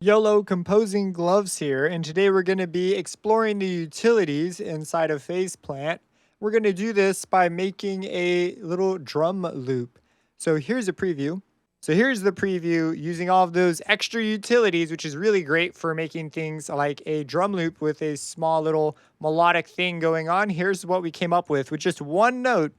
YOLO Composing Gloves here, and today we're going to be exploring the utilities inside of FacePlant. We're going to do this by making a little drum loop. So here's a preview. So here's the preview using all of those extra utilities, which is really great for making things like a drum loop with a small little melodic thing going on. Here's what we came up with just one note.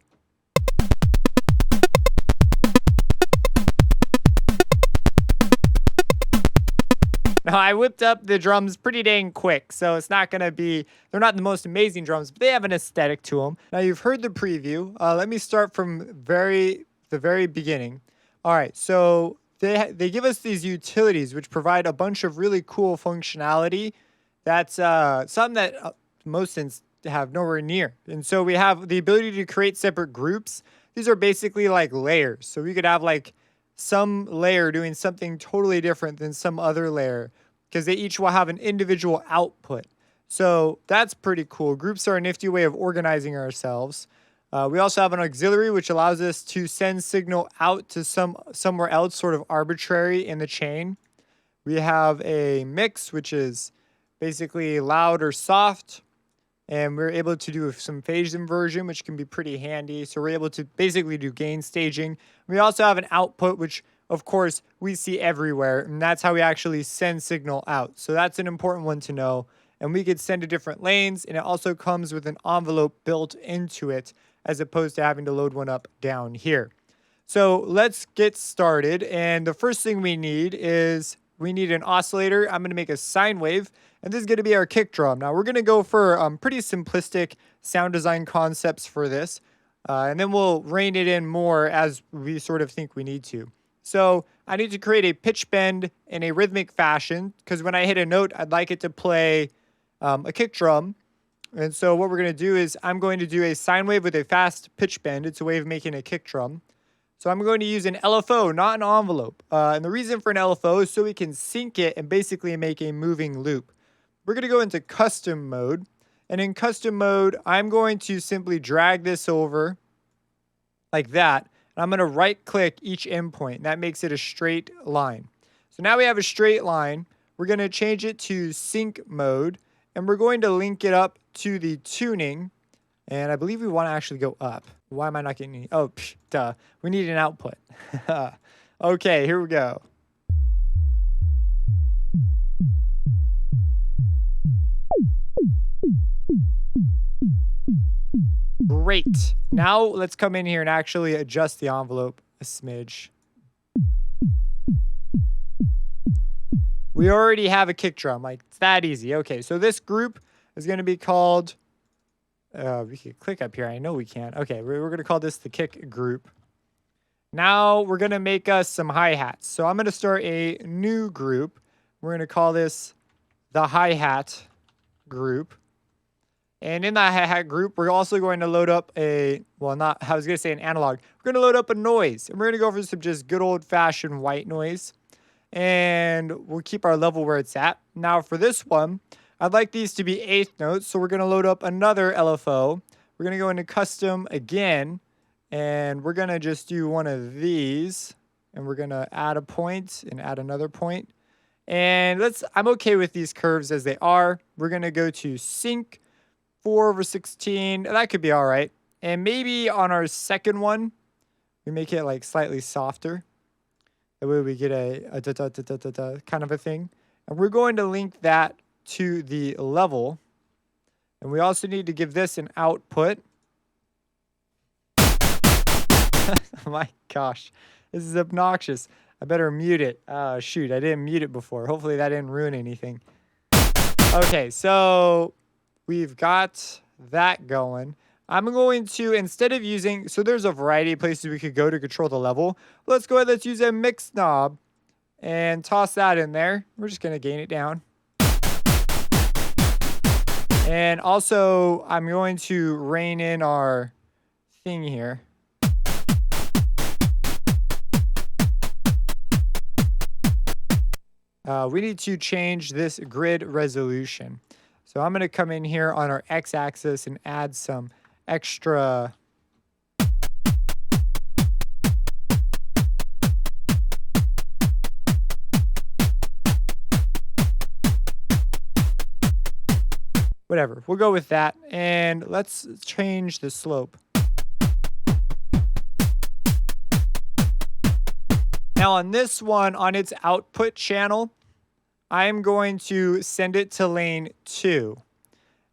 Now, I whipped up the drums pretty dang quick, so it's not going to be, they're not the most amazing drums, but they have an aesthetic to them. Now, you've heard the preview. Let me start from the very beginning. All right, so they give us these utilities, which provide a bunch of really cool functionality. That's something that most synths have nowhere near. And so we have the ability to create separate groups. These are basically like layers. So we could have like some layer doing something totally different than some other layer because they each will have an individual output. So that's pretty cool. Groups are a nifty way of organizing ourselves. We also have an auxiliary, which allows us to send signal out to somewhere else, sort of arbitrary in the chain. We have a mix, which is basically loud or soft. And we're able to do some phase inversion, which can be pretty handy. So we're able to basically do gain staging. We also have an output, which of course we see everywhere. And that's how we actually send signal out. So that's an important one to know. And we could send to different lanes. And it also comes with an envelope built into it, as opposed to having to load one up down here. So let's get started. And the first thing we need is we need an oscillator. I'm going to make a sine wave. And this is going to be our kick drum. Now, we're going to go for pretty simplistic sound design concepts for this. And then we'll rein it in more as we sort of think we need to. So I need to create a pitch bend in a rhythmic fashion, because when I hit a note, I'd like it to play a kick drum. And so what we're going to do is I'm going to do a sine wave with a fast pitch bend. It's a way of making a kick drum. So I'm going to use an LFO, not an envelope. And the reason for an LFO is so we can sync it and basically make a moving loop. We're going to go into custom mode. And in custom mode, I'm going to simply drag this over like that. And I'm going to right click each endpoint. That makes it a straight line. So now we have a straight line. We're going to change it to sync mode. And we're going to link it up to the tuning. And I believe we want to actually go up. Why am I not getting any? Oh, duh. We need an output. Okay, here we go. Great. Now let's come in here and actually adjust the envelope a smidge. We already have a kick drum. Like, it's that easy. Okay, so this group is going to be called... we can click up here. I know we can. Okay, we're going to call this the kick group. Now we're going to make us some hi-hats. So I'm going to start a new group. We're going to call this the hi-hat group. And in that hi-hat group, we're also going to load up I was going to say an analog. We're going to load up a noise. And we're going to go for some just good old-fashioned white noise. And we'll keep our level where it's at. Now for this one, I'd like these to be eighth notes. So we're going to load up another LFO. We're going to go into custom again. And we're going to just do one of these. And we're going to add a point and add another point. And I'm okay with these curves as they are. We're going to go to sync 4/16. That could be all right. And maybe on our second one, we make it like slightly softer. That way we get a da, da, da, da, da, da, kind of a thing. And we're going to link that to the level. And we also need to give this an output. Oh my gosh. This is obnoxious. I better mute it. Shoot, I didn't mute it before. Hopefully that didn't ruin anything. Okay, so we've got that going. I'm going to, instead of using, so there's a variety of places we could go to control the level. Let's go ahead, let's use a mix knob and toss that in there. We're just going to gain it down. And also, I'm going to rein in our thing here. We need to change this grid resolution. So I'm going to come in here on our x-axis and add some extra whatever. We'll go with that. And let's change the slope. Now on this one, on its output channel, I am going to send it to lane 2.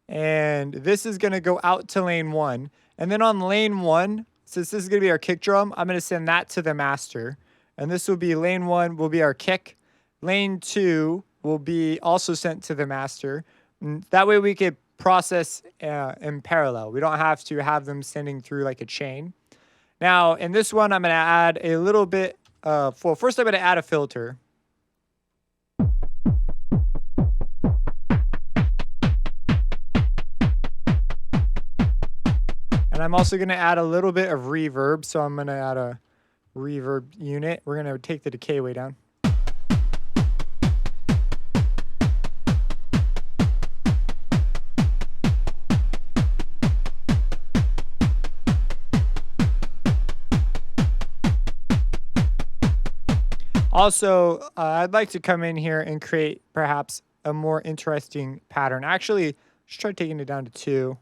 And this is going to go out to lane 1. And then on lane 1, since this is going to be our kick drum, I'm going to send that to the master. And this will be lane 1 will be our kick. Lane 2 will be also sent to the master. And that way we could process in parallel. We don't have to have them sending through like a chain. Now, in this one, I'm going to add a little bit. Well, first I'm going to add a filter. And I'm also going to add a little bit of reverb. So I'm going to add a reverb unit. We're going to take the decay way down. Also, I'd like to come in here and create perhaps a more interesting pattern. Actually, just try taking it down to 2.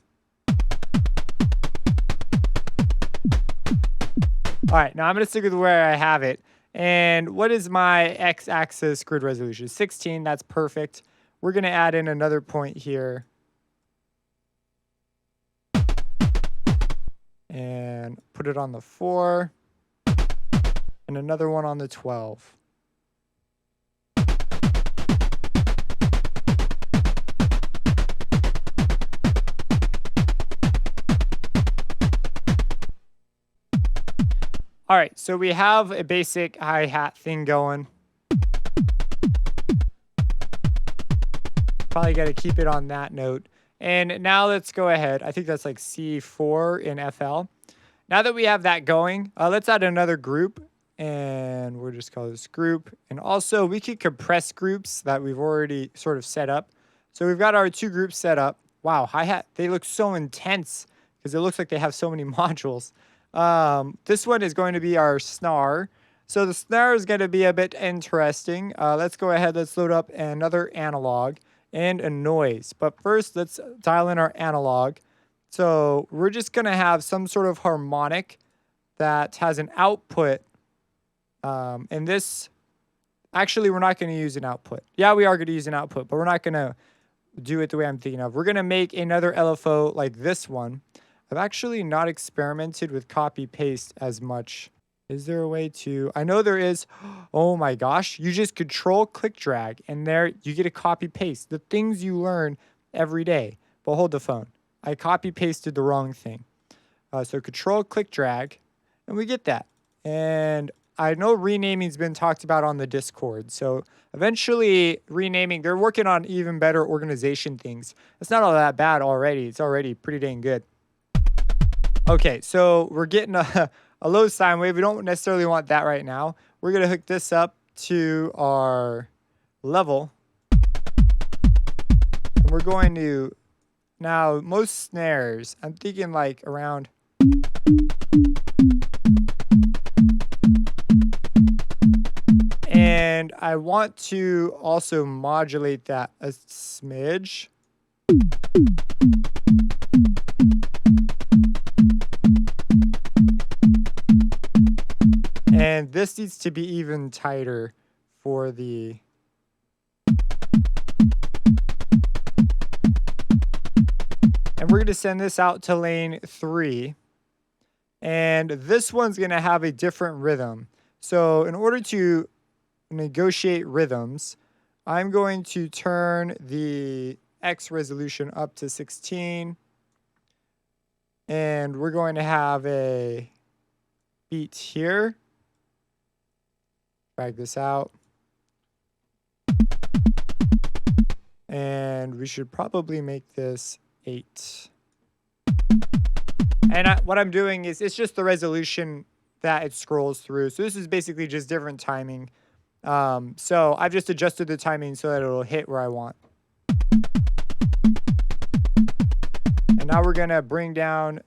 All right, now I'm going to stick with where I have it. And what is my x-axis grid resolution? 16, that's perfect. We're going to add in another point here. And put it on the 4. And another one on the 12. All right, so we have a basic hi-hat thing going. Probably got to keep it on that note. And now let's go ahead. I think that's like C4 in FL. Now that we have that going, let's add another group. And we'll just call this group. And also, we could compress groups that we've already sort of set up. So we've got our 2 groups set up. Wow, hi-hat, they look so intense because it looks like they have so many modules. This one is going to be our snare. So the snare is going to be a bit interesting. Let's go ahead. Let's load up another analog and a noise. But first, let's dial in our analog. So we're just going to have some sort of harmonic that has an output. And this, actually, we're not going to use an output. Yeah, we are going to use an output, but we're not going to do it the way I'm thinking of. We're going to make another LFO like this one. I've actually not experimented with copy paste as much. Is there a way to, I know there is. Oh my gosh, you just control click drag and there you get a copy paste. The things you learn every day. But hold the phone. I copy pasted the wrong thing. So control click drag and we get that. And I know renaming's been talked about on the Discord. So eventually renaming, they're working on even better organization things. It's not all that bad already. It's already pretty dang good. Okay, so we're getting a low sine wave. We don't necessarily want that right now. We're going to hook this up to our level. And we're going to, now most snares, I'm thinking like around. And I want to also modulate that a smidge. And this needs to be even tighter for the... And we're going to send this out to lane 3. And this one's going to have a different rhythm. So in order to negotiate rhythms, I'm going to turn the X resolution up to 16. And we're going to have a beat here. Drag this out. And we should probably make this 8. And what I'm doing is, it's just the resolution that it scrolls through. So this is basically just different timing. So I've just adjusted the timing so that it'll hit where I want. And now we're going to bring down...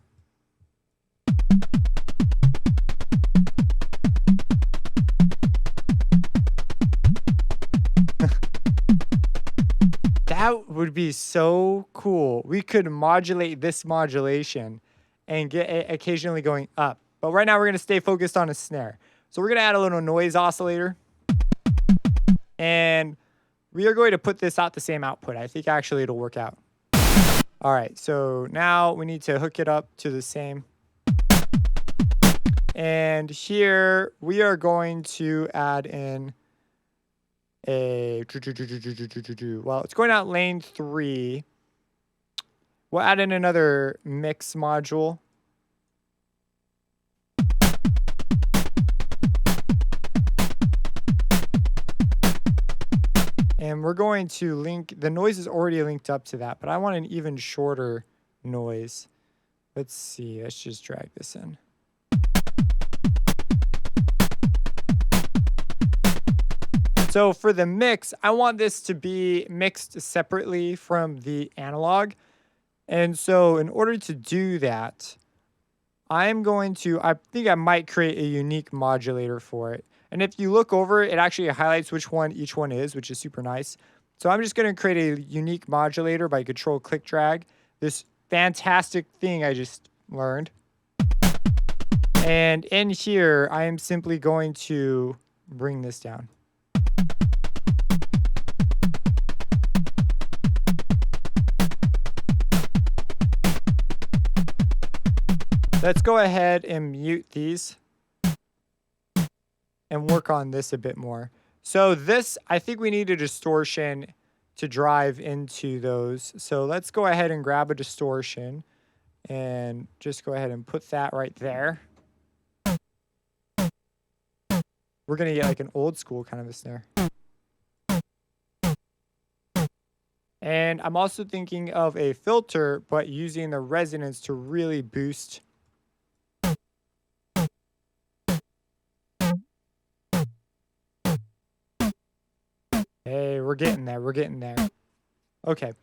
That would be so cool. We could modulate this modulation and get it occasionally going up. But right now we're going to stay focused on a snare. So we're going to add a little noise oscillator. And we are going to put this out the same output. I think actually it'll work out. All right, so now we need to hook it up to the same. And here we are going to add in a, well, it's going out lane 3. We'll add in another mix module. And we're going to link, the noise is already linked up to that, but I want an even shorter noise. Let's see, let's just drag this in. So for the mix, I want this to be mixed separately from the analog. And so in order to do that, I think I might create a unique modulator for it. And if you look over, it actually highlights which one each one is, which is super nice. So I'm just going to create a unique modulator by control click drag. This fantastic thing I just learned. And in here, I am simply going to bring this down. Let's go ahead and mute these and work on this a bit more. So this, I think we need a distortion to drive into those. So let's go ahead and grab a distortion and just go ahead and put that right there. We're going to get like an old school kind of a snare. And I'm also thinking of a filter, but using the resonance to really boost. Hey, we're getting there. We're getting there. Okay.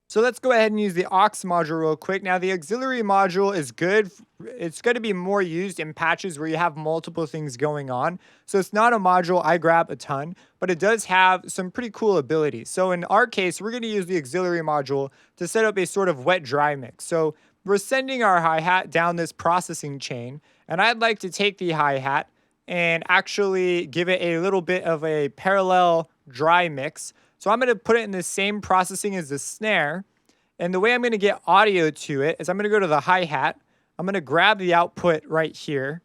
So let's go ahead and use the aux module real quick. Now, the auxiliary module is good. It's going to be more used in patches where you have multiple things going on. So it's not a module I grab a ton, but it does have some pretty cool abilities. So in our case, we're going to use the auxiliary module to set up a sort of wet-dry mix. So we're sending our hi-hat down this processing chain, and I'd like to take the hi-hat and actually give it a little bit of a parallel dry mix. So I'm going to put it in the same processing as the snare. And the way I'm going to get audio to it is I'm going to go to the hi-hat. I'm going to grab the output right here.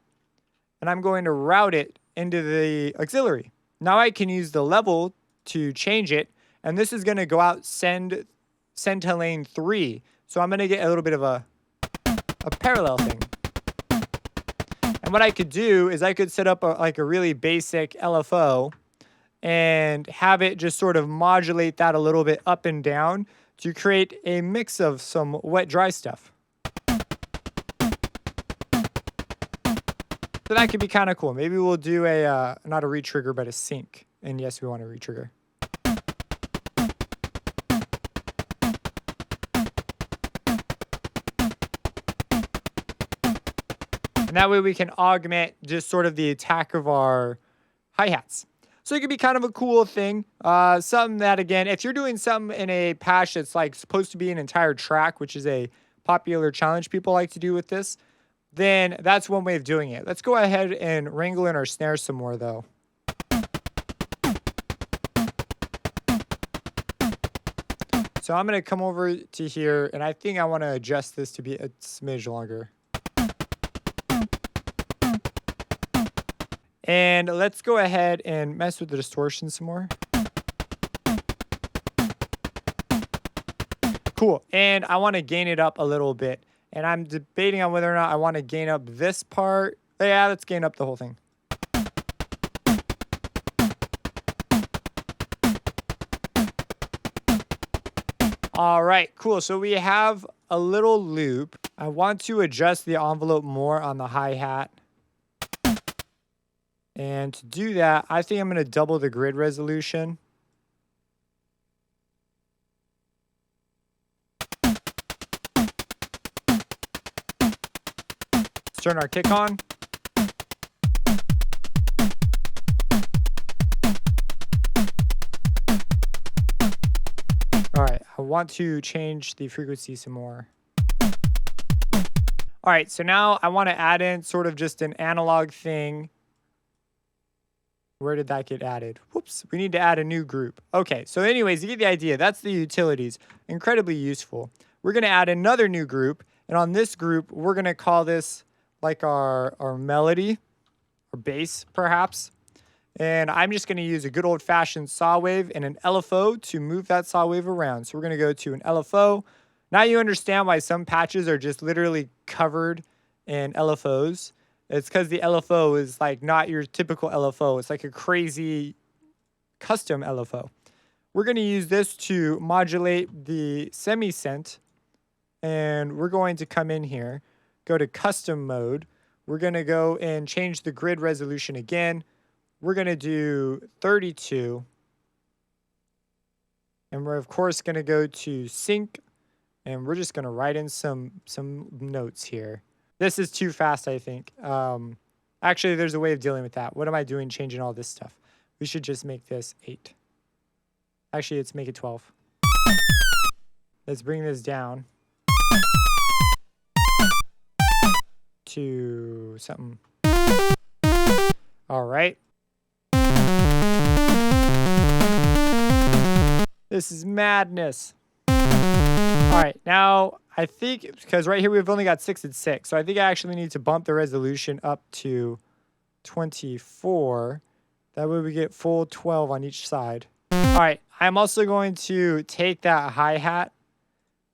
And I'm going to route it into the auxiliary. Now I can use the level to change it. And this is going to go out, send to lane 3. So I'm going to get a little bit of a parallel thing. And what I could do is I could set up like a really basic LFO and have it just sort of modulate that a little bit up and down to create a mix of some wet-dry stuff. So that could be kind of cool. Maybe we'll do a, not a retrigger, but a sync. And yes, we want a retrigger. And that way we can augment just sort of the attack of our hi-hats. So it could be kind of a cool thing. Something that, again, if you're doing something in a patch that's like supposed to be an entire track, which is a popular challenge people like to do with this, then that's one way of doing it. Let's go ahead and wrangle in our snare some more, though. So I'm going to come over to here, and I think I want to adjust this to be a smidge longer. And let's go ahead and mess with the distortion some more. Cool. And I want to gain it up a little bit. And I'm debating on whether or not I want to gain up this part. Yeah, let's gain up the whole thing. All right, cool. So we have a little loop. I want to adjust the envelope more on the hi-hat. And to do that, I think I'm going to double the grid resolution. Let's turn our kick on. want to change the frequency some more. All right, so now I want to add in sort of just an analog thing. Where did that get added? Whoops, we need to add a new group. Okay, so anyways, you get the idea. That's the utilities. Incredibly useful. We're going to add another new group. And on this group, we're going to call this like our melody or bass, perhaps. And I'm just going to use a good old-fashioned saw wave and an LFO to move that saw wave around. So we're going to go to an LFO. Now you understand why some patches are just literally covered in LFOs. It's because the LFO is like not your typical LFO. It's like a crazy custom LFO. We're going to use this to modulate the semi-cent. And we're going to come in here, go to custom mode. We're going to go and change the grid resolution again. We're going to do 32. And we're, of course, going to go to sync. And we're just going to write in some notes here. This is too fast, I think. Actually, there's a way of dealing with that. What am I doing changing all this stuff? We should just make this 8. Actually, let's make it 12. Let's bring this down to something. All right. This is madness. All right, now I think, because right here we've only got 6 and 6, so I think I actually need to bump the resolution up to 24. That way we get full 12 on each side. All right, I'm also going to take that hi-hat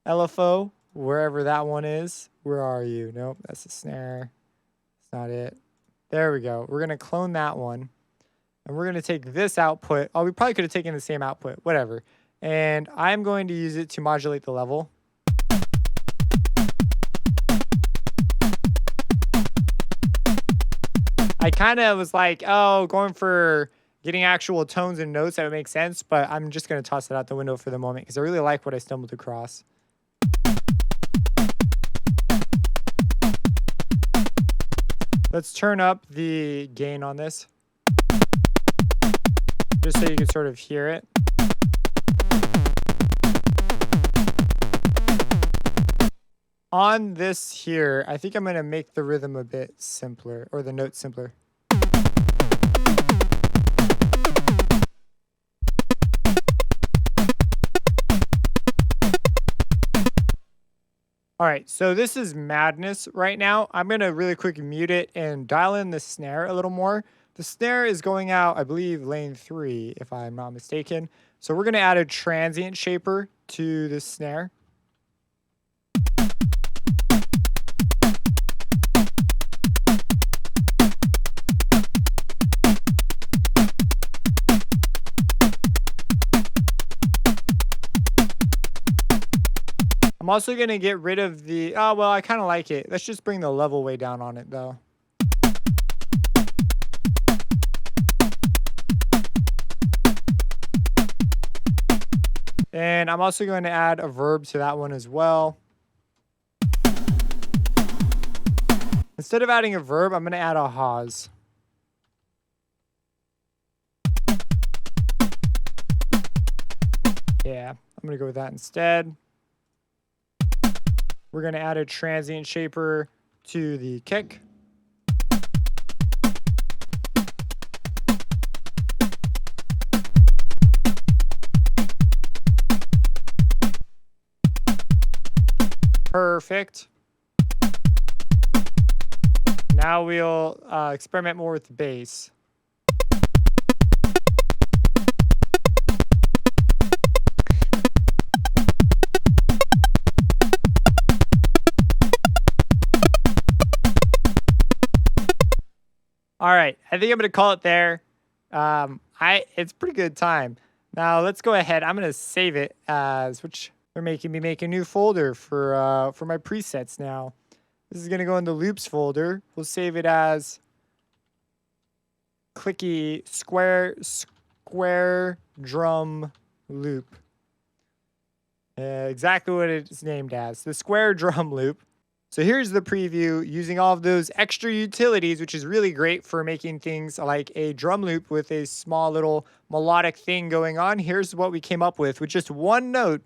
LFO, wherever that one is. Where are you? Nope, that's the snare. That's not it. There we go. We're going to clone that one. And we're going to take this output. Oh, we probably could have taken the same output. Whatever. And I'm going to use it to modulate the level. I kind of was like, oh, going for getting actual tones and notes, that would make sense. But I'm just going to toss it out the window for the moment because I really like what I stumbled across. Let's turn up the gain on this, just so you can sort of hear it. On this here, I think I'm going to make the rhythm a bit simpler, or the notes simpler. All right, so this is madness right now. I'm going to really quick mute it and dial in the snare a little more. The snare is going out, I believe, lane 3, if I'm not mistaken. So we're going to add a transient shaper to the snare. I'm also going to get rid of the... Oh, well, I kind of like it. Let's just bring the level way down on it, though. And I'm also going to add a verb to that one as well. Instead of adding a verb, I'm going to add a has. Yeah, I'm going to go with that instead. We're going to add a transient shaper to the kick. Perfect. Now we'll experiment more with the bass. All right, I think I'm going to call it there. It's a pretty good time. Now let's go ahead. I'm going to save it as, which they're making me make a new folder for my presets now. This is going to go in the loops folder. We'll save it as clicky square drum loop. Exactly what it's named as, the square drum loop. So here's the preview using all of those extra utilities, which is really great for making things like a drum loop with a small little melodic thing going on. Here's what we came up with just one note.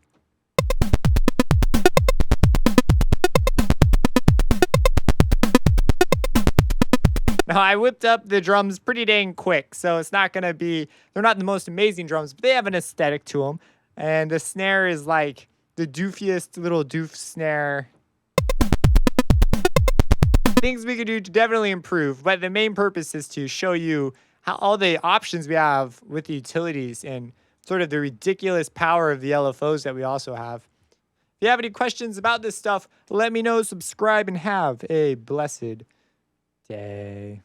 No, I whipped up the drums pretty dang quick, so it's not gonna be, they're not the most amazing drums, but they have an aesthetic to them. And the snare is like the doofiest little doof snare. Things we could do to definitely improve, but the main purpose is to show you how all the options we have with the utilities and sort of the ridiculous power of the LFOs that we also have. If you have any questions about this stuff, let me know, subscribe, and have a blessed day.